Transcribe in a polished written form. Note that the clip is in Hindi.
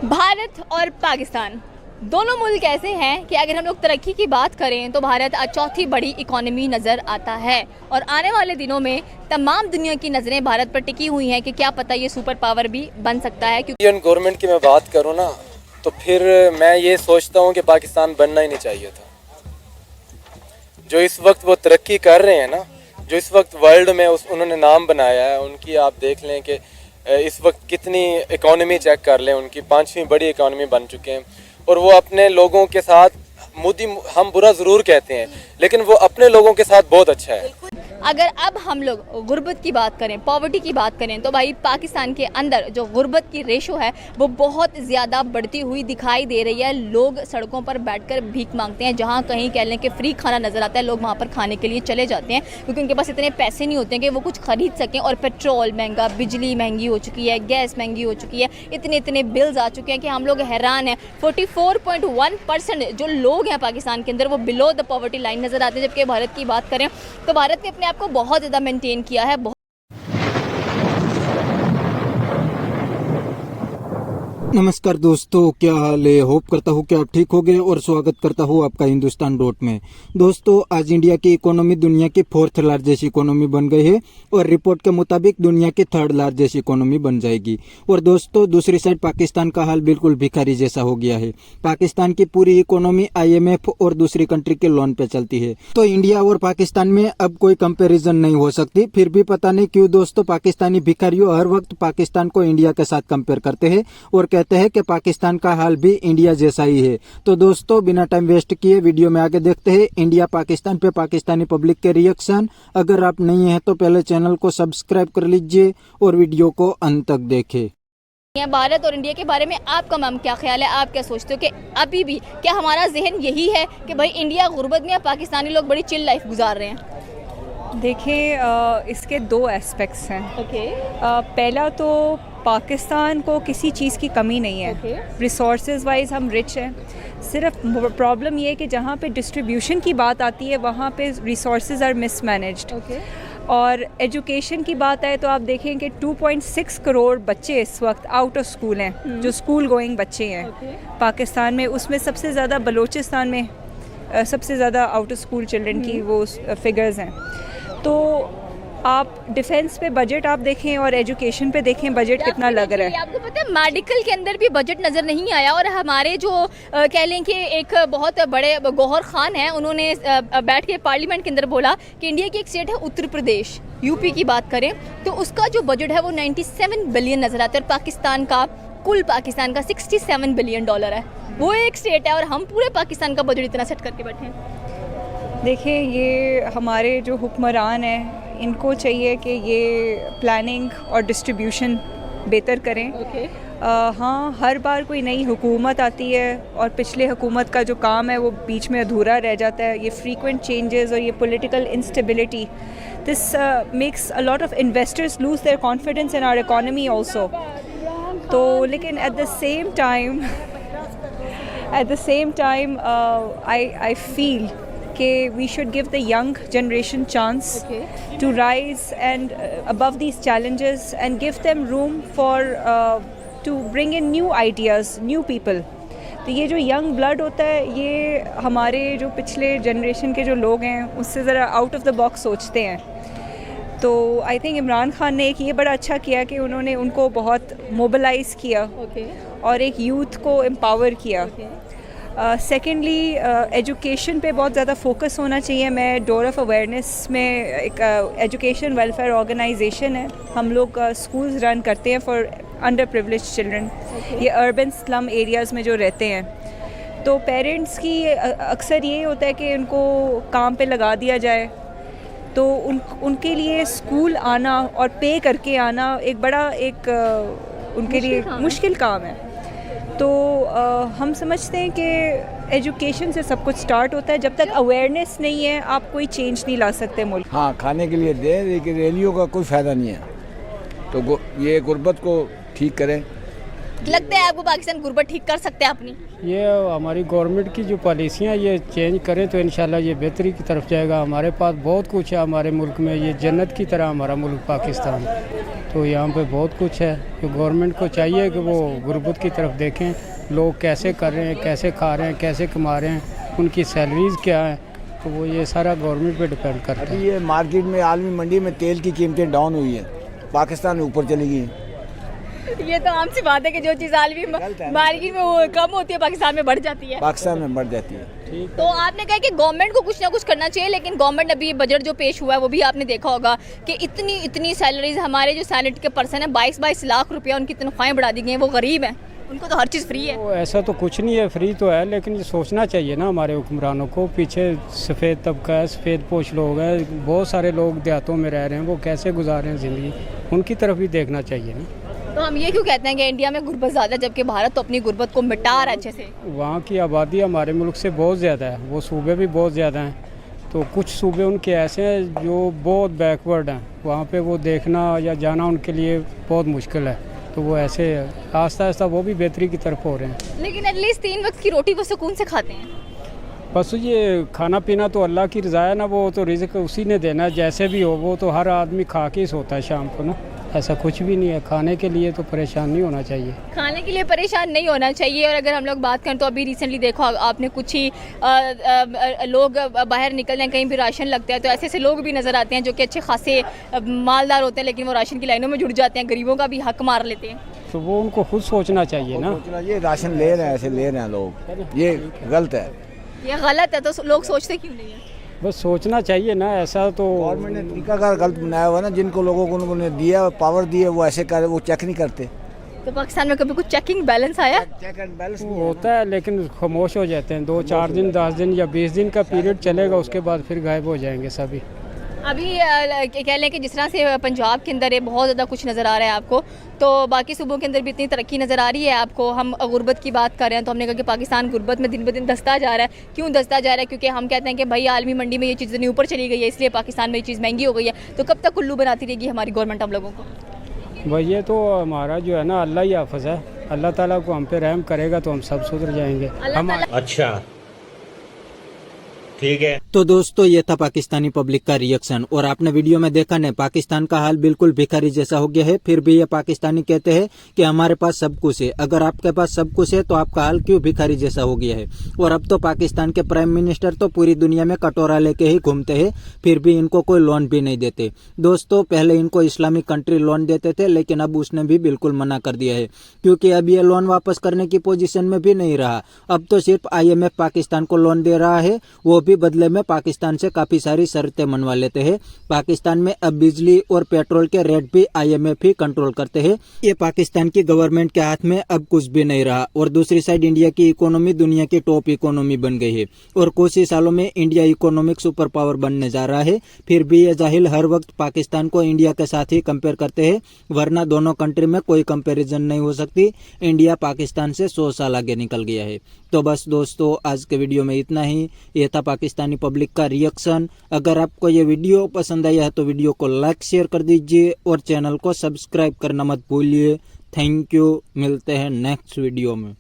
भारत और पाकिस्तान दोनों मुल्क ऐसे हैं कि अगर हम लोग तरक्की की बात करें तो भारत चौथी बड़ी इकोनॉमी नज़र आता है और आने वाले दिनों में तमाम दुनिया की नज़रें भारत पर टिकी हुई हैं कि क्या पता ये सुपर पावर भी बन सकता है। क्योंकि इंडियन गवर्नमेंट की मैं बात करूँ ना तो फिर मैं ये सोचता हूँ कि पाकिस्तान बनना ही नहीं चाहिए था। जो इस वक्त वो तरक्की कर रहे हैं ना, जो इस वक्त वर्ल्ड में उन्होंने नाम बनाया है, उनकी आप देख लें कि इस वक्त कितनी इकोनॉमी चेक कर लें, उनकी 5वीं बड़ी इकोनॉमी बन चुके हैं और वो अपने लोगों के साथ मोदी हम बुरा ज़रूर कहते हैं लेकिन वो अपने लोगों के साथ बहुत अच्छा है। अगर अब हम लोग गुर्बत की बात करें, पॉवर्टी की बात करें तो भाई पाकिस्तान के अंदर जो गुर्बत की रेशो है वो बहुत ज़्यादा बढ़ती हुई दिखाई दे रही है। लोग सड़कों पर बैठकर भीख मांगते हैं, जहाँ कहीं कह लें कि फ्री खाना नज़र आता है लोग वहाँ पर खाने के लिए चले जाते हैं क्योंकि उनके पास इतने पैसे नहीं होते हैं कि वो कुछ ख़रीद सकें। और पेट्रोल महंगा, बिजली महंगी हो चुकी है, गैस महंगी हो चुकी है, इतने बिल्स आ चुके हैं कि हम लोग हैरान हैं। 44.1% जो लोग हैं पाकिस्तान के अंदर वो बिलो द पॉवर्टी लाइन नज़र आते हैं। जबकि भारत की बात करें तो भारत ने अपने आपको बहुत ज़्यादा मेंटेन किया है। नमस्कार दोस्तों, क्या हाल है। होप करता हूँ कि आप ठीक होंगे और स्वागत करता हूँ आपका हिंदुस्तान डॉट में। दोस्तों, आज इंडिया की इकोनॉमी दुनिया की 4th लार्जेस्ट इकोनॉमी बन गई है और रिपोर्ट के मुताबिक दुनिया की 3rd लार्जेस्ट इकोनॉमी बन जाएगी। और दोस्तों, दूसरी साइड पाकिस्तान का हाल बिल्कुल भिखारी जैसा हो गया है। पाकिस्तान की पूरी इकोनॉमी IMF और दूसरी कंट्री के लोन पे चलती है, तो इंडिया और पाकिस्तान में अब कोई कंपेरिजन नहीं हो सकती। फिर भी पता नहीं क्यों दोस्तों, पाकिस्तानी भिखारियों हर वक्त पाकिस्तान को इंडिया के साथ कंपेयर करते हैं और कहते हैं कि पाकिस्तान का हाल भी इंडिया जैसा ही है। तो दोस्तों, बिना टाइम वेस्ट किए वीडियो में आगे देखते हैं इंडिया पाकिस्तान पे पाकिस्तानी पब्लिक के रिएक्शन। अगर आप नहीं हैं तो पहले चैनल को सब्सक्राइब कर लीजिए और वीडियो को अंत तक देखें। भारत और इंडिया के बारे में आपका मैम क्या ख्याल है? आप क्या सोचते हो कि अभी भी क्या हमारा जहन यही है कि भाई इंडिया गुर्बत में, पाकिस्तानी लोग बड़ी चिल लाइफ गुजार रहे हैं? देखिए, इसके 2 एस्पेक्ट्स हैं। पहला तो पाकिस्तान को किसी चीज़ की कमी नहीं है। रिसोर्सेज वाइज हम रिच हैं। सिर्फ प्रॉब्लम ये है कि जहाँ पे डिस्ट्रीब्यूशन की बात आती है वहाँ पे रिसोर्सेज आर मिसमैनेज्ड। और एजुकेशन की बात आए तो आप देखें कि 2.6 करोड़ बच्चे इस वक्त आउट ऑफ स्कूल हैं, जो स्कूल गोइंग बच्चे हैं पाकिस्तान में। उसमें सबसे ज़्यादा बलूचिस्तान में सबसे ज़्यादा आउट ऑफ स्कूल चिल्ड्रन की वो फिगर्स हैं। तो आप डिफेंस पे बजट आप देखें और एजुकेशन पे देखें बजट कितना लग रहा है। आपको पता है मेडिकल के अंदर भी बजट नज़र नहीं आया। और हमारे जो कह लें कि एक बहुत बड़े गौहर खान हैं, उन्होंने बैठ के पार्लियामेंट के अंदर बोला कि इंडिया की एक स्टेट है उत्तर प्रदेश, यूपी की बात करें तो उसका जो बजट है वो 97 बिलियन नज़र आता है और पाकिस्तान का 67 बिलियन डॉलर है। वो एक स्टेट है और हम पूरे पाकिस्तान का बजट इतना सेट करके बैठे हैं। देखिए, ये हमारे जो हुक्मरान हैं इनको चाहिए कि ये प्लानिंग और डिस्ट्रीब्यूशन बेहतर करें। हाँ, हर बार कोई नई हुकूमत आती है और पिछले हुकूमत का जो काम है वो बीच में अधूरा रह जाता है। ये फ्रीक्वेंट चेंजेस और ये political instability, this makes a lot of investors lose their confidence in our economy also. तो लेकिन at the same time I feel that we should give the young generation chance to rise and above these challenges and give them room for to bring in new ideas, new people. तो ये जो यंग ब्लड होता है ये हमारे जो पिछले जनरेशन के जो लोग हैं उससे ज़रा आउट ऑफ द बॉक्स सोचते हैं। तो आई थिंक इमरान खान ने एक ये बड़ा अच्छा किया कि उन्होंने उनको बहुत मोबिलाइज़ किया और एक यूथ को एम्पावर किया। सेकेंडली, एजुकेशन पे बहुत ज़्यादा फोकस होना चाहिए। मैं डोर ऑफ अवेयरनेस में एक एजुकेशन वेलफेयर ऑर्गेनाइजेशन है, हम लोग स्कूल्स रन करते हैं फॉर अंडर प्रिविलेज चिल्ड्रन, ये अर्बन स्लम एरियाज़ में जो रहते हैं। तो पेरेंट्स की अक्सर ये होता है कि उनको काम पे लगा दिया जाए, तो उनके लिए स्कूल आना और पे करके आना एक बड़ा उनके लिए मुश्किल काम है। तो हम समझते हैं कि एजुकेशन से सब कुछ स्टार्ट होता है। जब तक अवेयरनेस नहीं है आप कोई चेंज नहीं ला सकते मुल्क। हाँ, खाने के लिए दे, लेकिन रैलियों का कोई फ़ायदा नहीं है। तो ये गुर्बत को ठीक करें। लगता है आपको पाकिस्तान गुर्बत ठीक कर सकते हैं अपनी? ये हमारी गवर्नमेंट की जो पॉलिसियाँ ये चेंज करें तो इंशाल्लाह ये बेहतरी की तरफ जाएगा। हमारे पास बहुत कुछ है हमारे मुल्क में, ये जन्नत की तरह हमारा मुल्क पाकिस्तान। तो यहाँ पे बहुत कुछ है। तो गवर्नमेंट को चाहिए कि वो गुर्बत की तरफ देखें, लोग कैसे कर रहे हैं, कैसे खा रहे हैं, कैसे कमा रहे हैं, उनकी सैलरीज़ क्या है, तो वो ये सारा गवर्नमेंट पे डिपेंड करता है। अभी ये मार्केट में आलमी मंडी में तेल की कीमतें डाउन हुई है, पाकिस्तान में ऊपर चली गई। ये तो आम सी बात है कि जो चीज़ आलमी मार्केट में वो कम होती है पाकिस्तान में बढ़ जाती है। पाकिस्तान में बढ़ जाती है। तो आपने कहा कि गवर्नमेंट को कुछ ना कुछ करना चाहिए, लेकिन गवर्नमेंट अभी बजट जो पेश हुआ है वो भी आपने देखा होगा कि इतनी सैलरीज, हमारे जो सैनेट के पर्सन है 22 लाख रुपया उनकी तनख्वाहें बढ़ा दी गई हैं, वो गरीब हैं, उनको तो हर चीज़ फ्री है। तो ऐसा तो कुछ नहीं है, फ्री तो है, लेकिन ये सोचना चाहिए ना हमारे हुक्मरानों को। पीछे सफ़ेद तबका है, सफ़ेद पोश लोग हैं, बहुत सारे लोग देहातों में रह रहे हैं, वो कैसे गुजार रहे हैं ज़िंदगी, उनकी तरफ भी देखना चाहिए ना। तो हम ये क्यों कहते हैं कि इंडिया में गुर्बत ज़्यादा, जबकि भारत तो अपनी गुर्बत को मिटा रहा है अच्छे से? वहाँ की आबादी हमारे मुल्क से बहुत ज़्यादा है, वो सूबे भी बहुत ज़्यादा हैं, तो कुछ सूबे उनके ऐसे हैं जो बहुत बैकवर्ड हैं, वहाँ पे वो देखना या जाना उनके लिए बहुत मुश्किल है। तो वो ऐसे आस्ता आस्ता वो भी बेहतरी की तरफ हो रहे हैं। लेकिन एटलीस्ट 3 वक्त की रोटी वो सुकून से खाते हैं। बस ये खाना पीना तो अल्लाह की रज़ा है ना, वो तो रिज़्क़ उसी ने देना है, जैसे भी हो। वो तो हर आदमी खा के ही सोता है शाम को ना, ऐसा कुछ भी नहीं है। खाने के लिए तो परेशान नहीं होना चाहिए, खाने के लिए परेशान नहीं होना चाहिए। और अगर हम लोग बात करें तो अभी रिसेंटली देखो आपने, कुछ ही लोग बाहर निकलते हैं, कहीं भी राशन लगता है तो ऐसे ऐसे लोग भी नज़र आते हैं जो कि अच्छे खासे मालदार होते हैं, लेकिन वो राशन की लाइनों में जुड़ जाते हैं, गरीबों का भी हक मार लेते हैं। तो वो उनको खुद सोचना चाहिए ना। ये राशन ले रहे हैं, ऐसे ले रहे हैं लोग, ये गलत है। ये गलत है, तो लोग सोचते क्यों नहीं है? बस सोचना चाहिए ना, ऐसा तो गवर्नमेंट ने तरीकाकार गलत बनाया हुआ है ना, जिनको लोगों को उन्होंने दिया पावर दी है, वो ऐसे कर, वो चेक नहीं करते। तो पाकिस्तान में कभी कुछ चेकिंग बैलेंस आया? चेक एंड बैलेंस होता है, लेकिन खामोश हो जाते हैं। 2-4 दिन, 10 दिन या 20 दिन का पीरियड चलेगा, उसके बाद फिर गायब हो जाएंगे सभी। अभी कह लें कि जिस तरह से पंजाब के अंदर है बहुत ज़्यादा कुछ नज़र आ रहा है आपको, तो बाकी सूबों के अंदर भी इतनी तरक्की नज़र आ रही है आपको। हम गुर्बत की बात कर रहे हैं तो हमने कहा कि पाकिस्तान गुर्बत में दिन ब दिन धंसता जा रहा है। क्यों धंसता जा रहा है? क्योंकि हम कहते हैं कि भाई आलमी मंडी में ये चीज़ इतनी ऊपर चली गई है, इसलिए पाकिस्तान में ये चीज़ महंगी हो गई है। तो कब तक उल्लू बनाती रहेगी हमारी गवर्नमेंट हम लोगों को? भाई ये तो हमारा जो है ना, अल्लाह ही हाफ़िज़ है, अल्लाह ताला को हम पे रहम करेगा तो हम सब सुधर जाएंगे। अच्छा, ठीक है। तो दोस्तों ये था पाकिस्तानी पब्लिक का रिएक्शन। और आपने वीडियो में देखा ना, पाकिस्तान का हाल बिल्कुल भिखारी जैसा हो गया है। फिर भी ये पाकिस्तानी कहते हैं कि हमारे पास सब कुछ है। अगर आपके पास सब कुछ है तो आपका हाल क्यों भिखारी जैसा हो गया है? और अब तो पाकिस्तान के प्राइम मिनिस्टर तो पूरी दुनिया में कटोरा लेके ही घूमते हैं, फिर भी इनको कोई लोन भी नहीं देते। दोस्तों पहले इनको इस्लामिक कंट्री लोन देते थे, लेकिन अब उसने भी बिल्कुल मना कर दिया है, क्योंकि अब ये लोन वापस करने की पोजीशन में भी नहीं रहा। अब तो सिर्फ IMF पाकिस्तान को लोन दे रहा है, वो भी बदले में पाकिस्तान से काफी सारी शर्तें मनवा लेते हैं। पाकिस्तान में अब बिजली और पेट्रोल के रेट भी IMF ही कंट्रोल करते हैं। ये पाकिस्तान की गवर्नमेंट के हाथ में अब कुछ भी नहीं रहा। और दूसरी साइड इंडिया की इकोनॉमी दुनिया की टॉप इकोनॉमी बन गई है और कुछ ही सालों में इंडिया इकोनॉमिक सुपर पावर बनने जा रहा है। फिर भी ये जाहिल हर वक्त पाकिस्तान को इंडिया के साथ ही कंपेयर करते हैं, वरना दोनों कंट्री में कोई कंपेरिजन नहीं हो सकती। इंडिया पाकिस्तान से 100 साल आगे निकल गया है। तो बस दोस्तों आज के वीडियो में इतना ही। ये था पाकिस्तानी पब्लिक का रिएक्शन। अगर आपको ये वीडियो पसंद आया है तो वीडियो को लाइक शेयर कर दीजिए और चैनल को सब्सक्राइब करना मत भूलिए। थैंक यू, मिलते हैं नेक्स्ट वीडियो में।